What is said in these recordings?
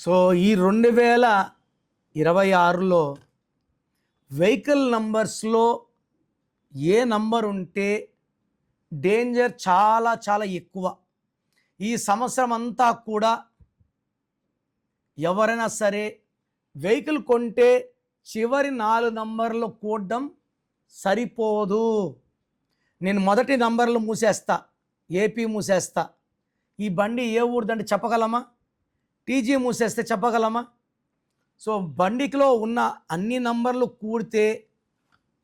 So ఈ 2026లో vehicle నంబర్స్లో ఏ number ఉంటే danger చాలా చాలా ఎక్కువ. ఈ సంవత్సరం అంతా కూడా ఎవరైనా సరే వెహికల్ కొంటే చివరి 4 నంబర్లు కూడడం సరిపోదు. నేను మొదటి నంబర్లు మూసేస్తా, ఏపీ మూసేస్తా. ఈ బండి ఏ ఊరిదంటే చెప్పగలమా? టీజీ మూసేస్తే చెప్పగలమా? సో బండికిలో ఉన్న అన్ని నంబర్లు కూడితే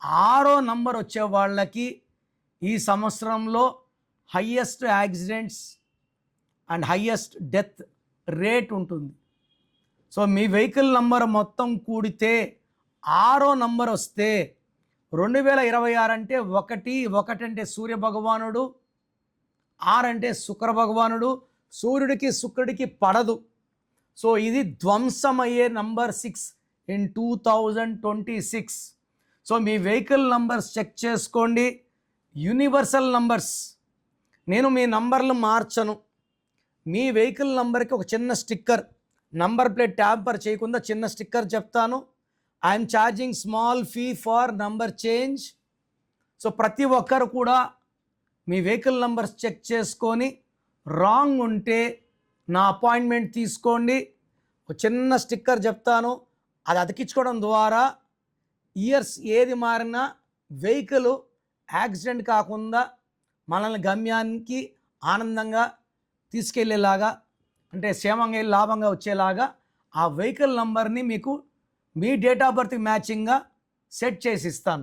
6వ నంబర్ వచ్చే వాళ్ళకి ఈ సంవత్సరంలో highest accidents and highest death rate ఉంటుంది. సో మీ వెహికల్ నంబర్ మొత్తం కూడితే 6వ నంబర్ వస్తే 2026 అంటే 1 అంటే సూర్య భగవానుడు, 6 అంటే శుక్ర భగవానుడు. సూర్యుడికి శుక్రుడికి పడదు. సో ఇది ధ్వంసమయ్యే నంబర్ 6 ఇన్ 2026. సో మీ వెహికల్ నంబర్స్ చెక్ చేసుకోండి. Universal numbers. నేను మీ నంబర్లు మార్చను. మీ వెహికల్ నంబర్కి ఒక చిన్న స్టిక్కర్, నంబర్ ప్లేట్ ట్యాంపర్ చేయకుండా చిన్న స్టిక్కర్ చెప్తాను. I'm charging small fee for number change. So ప్రతి ఒక్కరు కూడా మీ వెహికల్ నంబర్స్ చెక్ చేసుకొని రాంగ్ ఉంటే నా అపాయింట్మెంట్ తీసుకోండి. ఒక చిన్న స్టిక్కర్ చెప్తాను, అది అతికించుకోవడం ద్వారా ఇయర్స్ ఏది మారినా వెహికల్ యాక్సిడెంట్ కాకుండా మనల్ని గమ్యానికి ఆనందంగా తీసుకెళ్ళేలాగా, అంటే క్షేమంగా వెళ్ళి లాభంగా వచ్చేలాగా ఆ వెహికల్ నంబర్ని మీకు మీ డేట్ ఆఫ్ బర్త్కి మ్యాచింగ్గా సెట్ చేసి ఇస్తాను.